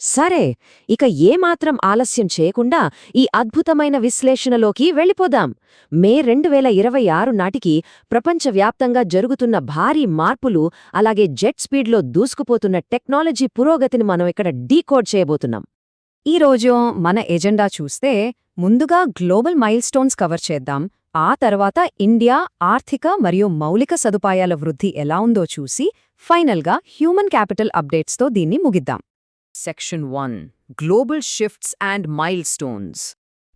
సరే, ఇక ఏమాత్రం ఆలస్యం చేయకుండా ఈ అద్భుతమైన విశ్లేషణలోకి వెళ్ళిపోదాం. మే 2026 నాటికి ప్రపంచవ్యాప్తంగా జరుగుతున్న భారీ మార్పులు, అలాగే జెట్ స్పీడ్లో దూసుకుపోతున్న టెక్నాలజీ పురోగతిని మనం ఇక్కడ డీకోడ్ చేయబోతున్నాం. ఈరోజు మన ఎజెండా చూస్తే ముందుగా గ్లోబల్ మైల్స్టోన్స్ కవర్ చేద్దాం. ఆ తర్వాత ఇండియా ఆర్థిక మరియు మౌలిక సదుపాయాల వృద్ధి ఎలా ఉందో చూసి ఫైనల్గా హ్యూమన్ క్యాపిటల్ అప్డేట్స్తో దీన్ని ముగిద్దాం. Section 1 global shifts and milestones.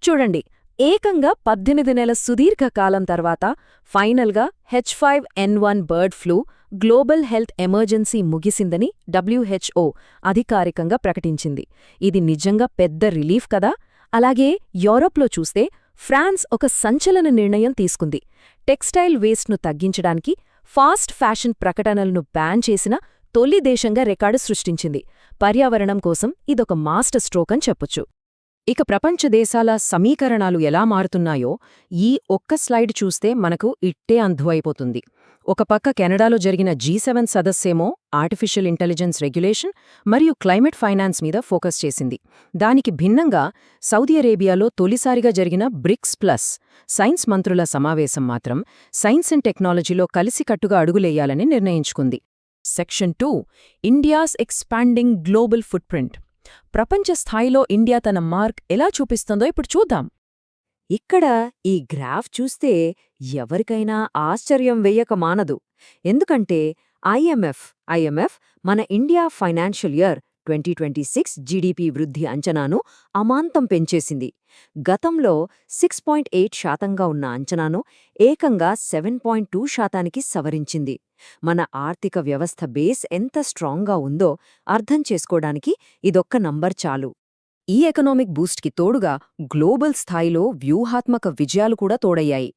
చూడండి, ఏకంగా 18 నెలల సుదీర్ఘ కాలం తర్వాత ఫైనల్గా H5N1 bird flu global health emergency ముగిసిందని WHO అధికారికంగా ప్రకటించింది. ఇది నిజంగా పెద్ద రిలీఫ్ కదా. అలాగే యూరోప్లో చూస్తే ఫ్రాన్స్ ఒక సంచలన నిర్ణయం తీసుకుంది. టెక్స్టైల్ వేస్ట్ను తగ్గించడానికి ఫాస్ట్ ఫ్యాషన్ ప్రకటనలను బ్యాన్ చేసిన తొలి దేశంగా రికార్డు సృష్టించింది. పర్యావరణం కోసం ఇదొక మాస్టర్ స్ట్రోక్ అని చెప్పొచ్చు. ఇక ప్రపంచ దేశాల సమీకరణాలు ఎలా మారుతున్నాయో ఈ ఒక్క స్లైడ్ చూస్తే మనకు ఇట్టే అర్థమైపోతుంది. ఒక పక్క కెనడాలో జరిగిన G7 సదస్సేమో ఆర్టిఫిషియల్ ఇంటెలిజెన్స్ రెగ్యులేషన్ మరియు క్లైమేట్ ఫైనాన్స్ మీద ఫోకస్ చేసింది. దానికి భిన్నంగా సౌదీ అరేబియాలో తొలిసారిగా జరిగిన బ్రిక్స్ ప్లస్ సైన్స్ మంత్రుల సమావేశం మాత్రం సైన్స్ అండ్ టెక్నాలజీలో కలిసికట్టుగా అడుగులేయాలని నిర్ణయించుకుంది. Section 2 India's expanding global footprint. ప్రపంచ స్థాయిలో ఇండియా తన మార్క్ ఎలా చూపిస్తుందో ఇప్పుడు చూద్దాం. ఇక్కడ ఈ గ్రాఫ్ చూస్తే ఎవరికైనా ఆశ్చర్యం వెయ్యక మానదు. ఎందుకంటే IMF మన ఇండియా ఫైనాన్షియల్ ఇయర్ 2026 జీడీపీ వృద్ధి అంచనాను అమాంతం పెంచేసింది. గతంలో 6.8% ఉన్న అంచనాను ఏకంగా 7.2% సవరించింది. మన ఆర్థిక వ్యవస్థ బేస్ ఎంత స్ట్రాంగ్గా ఉందో అర్థం చేసుకోవడానికి ఇదొక్క నంబర్ చాలు. ఈ ఎకనామిక్ బూస్ట్కి తోడుగా గ్లోబల్ స్థాయిలో వ్యూహాత్మక విజయాలు కూడా తోడయ్యాయి.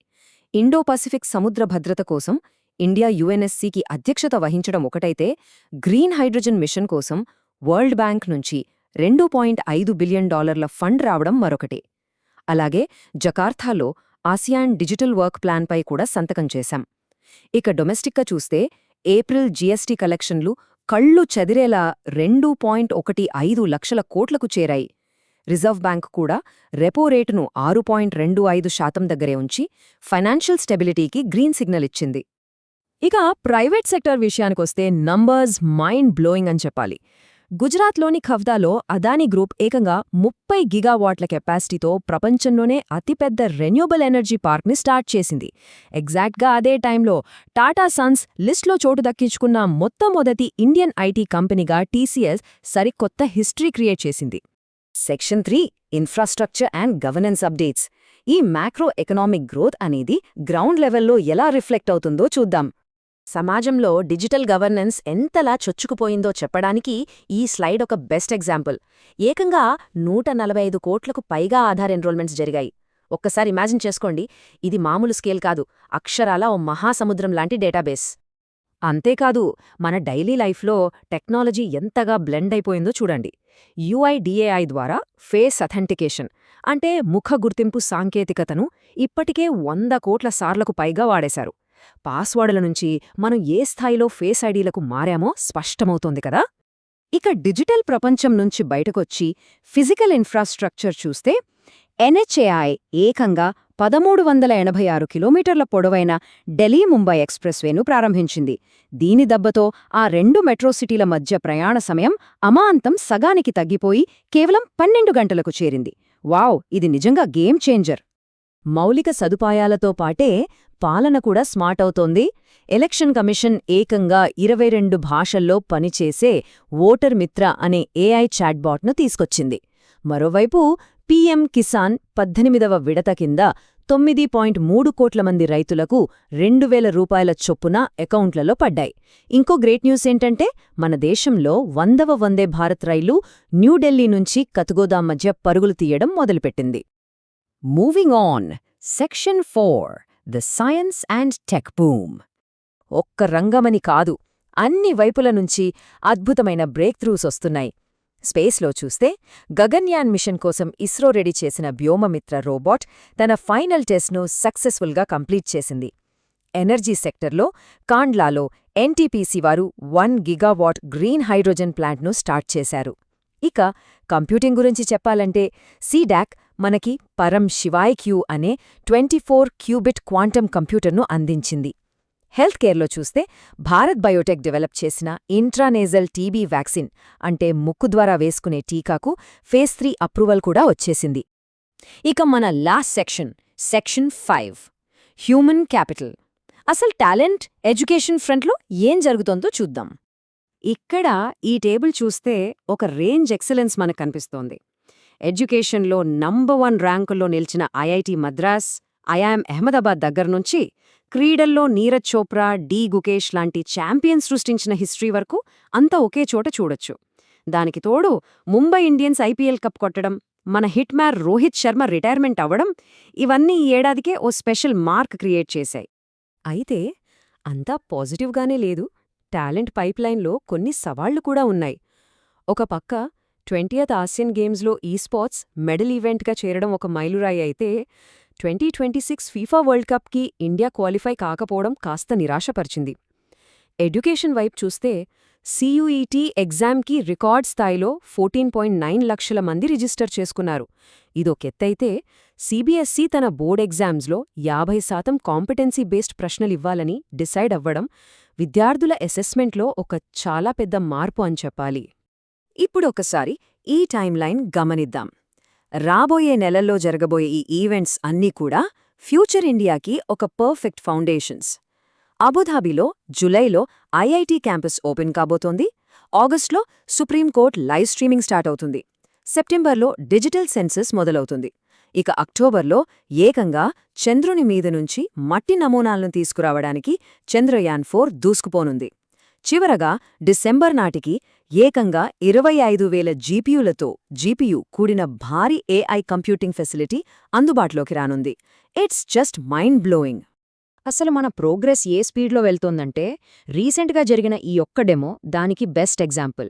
ఇండో పసిఫిక్ సముద్ర భద్రత కోసం ఇండియా UNSCకి అధ్యక్షత వహించడం ఒకటైతే, గ్రీన్ హైడ్రోజన్ మిషన్ కోసం వరల్డ్ బ్యాంక్ నుంచి $2.5 బిలియన్ ఫండ్ రావడం మరొకటి. అలాగే జకార్తాలో ఆసియాన్ డిజిటల్ వర్క్ ప్లాన్పై కూడా సంతకం చేశాం. ఇక డొమెస్టిక్గా చూస్తే ఏప్రిల్ GST కలెక్షన్లు కళ్ళు చెదిరేలా 2.15 లక్షల కోట్లకు చేరాయి. రిజర్వ్ బ్యాంక్ కూడా రెపో రేటును 6.25% దగ్గరే ఉంచి ఫైనాన్షియల్ స్టెబిలిటీకి గ్రీన్ సిగ్నల్ ఇచ్చింది. ఇక ప్రైవేట్ సెక్టర్ విషయానికొస్తే నంబర్స్ మైండ్ బ్లోయింగ్ అని చెప్పాలి. గుజరాత్లోని ఖవ్దాలో అదానీ గ్రూప్ ఏకంగా 30 గిగావాట్ల కెపాసిటీతో ప్రపంచంలోనే అతిపెద్ద రెన్యూబుల్ ఎనర్జీ పార్క్ని స్టార్ట్ చేసింది. ఎగ్జాక్ట్గా అదే టైంలో టాటా సన్స్ లిస్ట్లో చోటు దక్కించుకున్న మొట్టమొదటి ఇండియన్ ఐటీ కంపెనీగా TCS సరికొత్త హిస్టరీ క్రియేట్ చేసింది. Section 3 infrastructure and governance updates. ఈ మ్యాక్రో ఎకనామిక్ గ్రోత్ అనేది గ్రౌండ్ లెవెల్లో ఎలా రిఫ్లెక్ట్ అవుతుందో చూద్దాం. సమాజంలో డిజిటల్ గవర్నెన్స్ ఎంతలా చొచ్చుకుపోయిందో చెప్పడానికి ఈ స్లైడ్ ఒక బెస్ట్ ఎగ్జాంపుల్. ఏకంగా 145 కోట్లకు పైగా ఆధార్ ఎన్రోల్మెంట్స్ జరిగాయి. ఒక్కసారి ఇమాజిన్ చేసుకోండి, ఇది మామూలు స్కేల్ కాదు, అక్షరాల ఓ మహాసముద్రం లాంటి డేటాబేస్. అంతేకాదు, మన డైలీ లైఫ్లో టెక్నాలజీ ఎంతగా బ్లెండ్ అయిపోయిందో చూడండి. UIDAI ద్వారా ఫేస్ అథెంటికేషన్ అంటే ముఖ గుర్తింపు సాంకేతికతను ఇప్పటికే 100 కోట్ల సార్లకు పైగా వాడేశారు. పాస్వర్డ్ల నుంచి మనం ఏ స్థాయిలో ఫేస్ ఐడీలకు మారామో స్పష్టమవుతోంది కదా. ఇక డిజిటల్ ప్రపంచం నుంచి బయటకొచ్చి ఫిజికల్ ఇన్ఫ్రాస్ట్రక్చర్ చూస్తే NHAI ఏకంగా 1386 కిలోమీటర్ల పొడవైన ఢిల్లీ-ముంబై ఎక్స్ప్రెస్వేను ప్రారంభించింది. దీని దెబ్బతో ఆ 2 మెట్రో సిటీల మధ్య ప్రయాణ సమయం అమాంతం సగానికి తగ్గిపోయి కేవలం 12 గంటలకు చేరింది. వావ్, ఇది నిజంగా గేమ్ చేంజర్. మౌలిక సదుపాయాలతో పాటే పాలన కూడా స్మార్ట్ అవుతోంది. ఎలక్షన్ కమిషన్ ఏకంగా 22 భాషల్లో పనిచేసే ఓటర్ మిత్ర అనే AI చాట్బాట్ను తీసుకొచ్చింది. మరోవైపు PM కిసాన్ 18వ విడత కింద 9.3 కోట్ల మంది రైతులకు 2,000 రూపాయల చొప్పున అకౌంట్లలో పడ్డాయి. ఇంకో గ్రేట్ న్యూస్ ఏంటంటే, మన దేశంలో 100వ వందే భారత్ రైలు న్యూఢిల్లీ నుంచి కత్గోదాం మధ్య పరుగులు తీయడం మొదలుపెట్టింది. Moving on. Section 4 the science and tech boom. ఒక్క రంగమని కాదు, అన్ని వైపుల నుంచి అద్భుతమైన బ్రేక్ త్రూస్ వస్తున్నాయి. స్పేస్లో చూస్తే గగన్యాన్ మిషన్ కోసం ఇస్రో రెడీ చేసిన వ్యోమమిత్ర రోబోట్ తన ఫైనల్ టెస్ట్ను సక్సెస్ఫుల్గా కంప్లీట్ చేసింది. ఎనర్జీ సెక్టర్లో కాండ్లాలో NTPC వారు 1 గిగావాట్ గ్రీన్ హైడ్రోజన్ ప్లాంట్ను స్టార్ట్ చేశారు. ఇక కంప్యూటింగ్ గురించి చెప్పాలంటే సీడాక్ మనకి పరం శివాయ్ క్యూ అనే 24 క్యూబిట్ క్వాంటమ్ కంప్యూటర్ను అందించింది. హెల్త్ కేర్లో చూస్తే భారత్ బయోటెక్ డెవలప్ చేసిన ఇంట్రానేజల్ టీబీ వ్యాక్సిన్ అంటే ముక్కు ద్వారా వేసుకునే టీకాకు ఫేజ్ 3 అప్రూవల్ కూడా వచ్చేసింది. ఇక మన లాస్ట్ సెక్షన్ 5 హ్యూమన్ క్యాపిటల్. అసలు టాలెంట్ ఎడ్యుకేషన్ ఫ్రంట్లో ఏం జరుగుతోందో చూద్దాం. ఇక్కడ ఈ టేబుల్ చూస్తే ఒక రేంజ్ ఎక్సలెన్స్ మనకు కనిపిస్తోంది. ఎడ్యుకేషన్లో నంబర్ 1 ర్యాంకుల్లో నిలిచిన ఐఐటి మద్రాస్, ఐఐఎం అహ్మదాబాద్ దగ్గర్నుంచి క్రీడల్లో నీరజ్ చోప్రా, డి గుకేష్ లాంటి ఛాంపియన్స్ సృష్టించిన హిస్టరీ వరకు అంతా ఒకే చోట చూడొచ్చు. దానికి తోడు ముంబై ఇండియన్స్ ఐపీఎల్ కప్ కొట్టడం, మన hit man Rohit Sharma retirement అవ్వడం, ఇవన్నీ ఈ ఏడాదికే ఓ స్పెషల్ మార్క్ క్రియేట్ చేశాయి. అయితే అంతా పాజిటివ్గానే లేదు. టాలెంట్ పైప్లైన్లో కొన్ని సవాళ్లు కూడా ఉన్నాయి. ఒక పక్క 20th ఆసియన్ గేమ్స్లో ఈస్పోర్ట్స్ మెడల్ ఈవెంట్గా చేరడం ఒక మైలురాయి అయితే 2026 ఫీఫా వరల్డ్ కప్కి ఇండియా క్వాలిఫై కాకపోవడం కాస్త నిరాశపరిచింది. ఎడ్యుకేషన్ వైపు చూస్తే సియుఈటీ ఎగ్జామ్కి రికార్డ్ స్థాయిలో 14.9 లక్షల మంది రిజిస్టర్ చేసుకున్నారు. ఇదొకెత్తైతే సిబిఎస్ఈ తన బోర్డ్ ఎగ్జామ్స్లో 50% కాంపిటెన్సీ బేస్డ్ ప్రశ్నలివ్వాలని డిసైడ్ అవ్వడం విద్యార్థుల అసెస్మెంట్లో ఒక చాలా పెద్ద మార్పు అని చెప్పాలి. ఇప్పుడొకసారి ఈ టైమ్లైన్ గమనిద్దాం. రాబోయే నెలల్లో జరగబోయే ఈ ఈవెంట్స్ అన్నీ కూడా ఫ్యూచర్ ఇండియాకి ఒక పర్ఫెక్ట్ ఫౌండేషన్స్. అబుధాబీలో జులైలో ఐఐటి క్యాంపస్ ఓపెన్ కాబోతోంది. ఆగస్టులో సుప్రీంకోర్టు లైవ్ స్ట్రీమింగ్ స్టార్ట్ అవుతుంది. సెప్టెంబర్లో డిజిటల్ సెన్సస్ మొదలవుతుంది. ఇక అక్టోబర్లో ఏకంగా చంద్రుని మీద నుంచి మట్టి నమూనాలను తీసుకురావడానికి చంద్రయాన్ 4 దూసుకుపోనుంది. చివరగా డిసెంబర్ నాటికి ఏకంగా 25,000 జీపీయూ కూడిన భారీ ఏఐ కంప్యూటింగ్ ఫెసిలిటీ అందుబాటులోకి రానుంది. It's just mind blowing. అసలు మన ప్రోగ్రెస్ ఏ స్పీడ్లో వెళ్తోందంటే రీసెంట్గా జరిగిన ఈ ఒక్క డెమో దానికి బెస్ట్ ఎగ్జాంపుల్.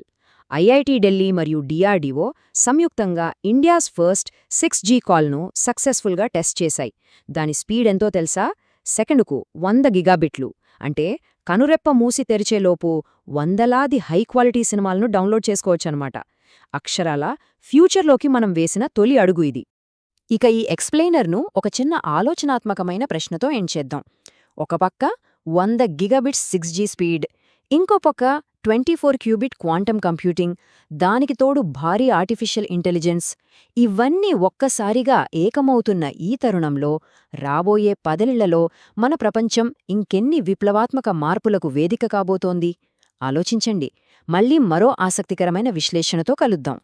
ఐఐటి ఢిల్లీ మరియు డిఆర్డీఓ సంయుక్తంగా ఇండియాస్ ఫస్ట్ 6G కాల్ను సక్సెస్ఫుల్గా టెస్ట్ చేశాయి. దాని స్పీడ్ ఎంతో తెలుసా? సెకండుకు 100 గిగాబిట్లు. అంటే కనురెప్ప మూసి తెరిచేలోపు వందలాది హైక్వాలిటీ సినిమాలను డౌన్లోడ్ చేసుకోవచ్చనమాట. అక్షరాల ఫ్యూచర్లోకి మనం వేసిన తొలి అడుగు ఇది. ఇక ఈ ఎక్స్ప్లెయినర్ను ఒక చిన్న ఆలోచనాత్మకమైన ప్రశ్నతో ఎంచేద్దాం. ఒక పక్క 100 గిగాబిట్స్ 6G స్పీడ్, ఇంకో పక్క 24 క్యూబిట్ క్వాంటమ్ కంప్యూటింగ్, దానికి తోడు భారీ ఆర్టిఫిషియల్ ఇంటెలిజెన్స్. ఇవన్నీ ఒక్కసారిగా ఏకమవుతున్న ఈ తరుణంలో రాబోయే 10 మన ప్రపంచం ఇంకెన్ని విప్లవాత్మక మార్పులకు వేదిక కాబోతోంది? ఆలోచించండి. మళ్ళీ మరో ఆసక్తికరమైన విశ్లేషణతో కలుద్దాం.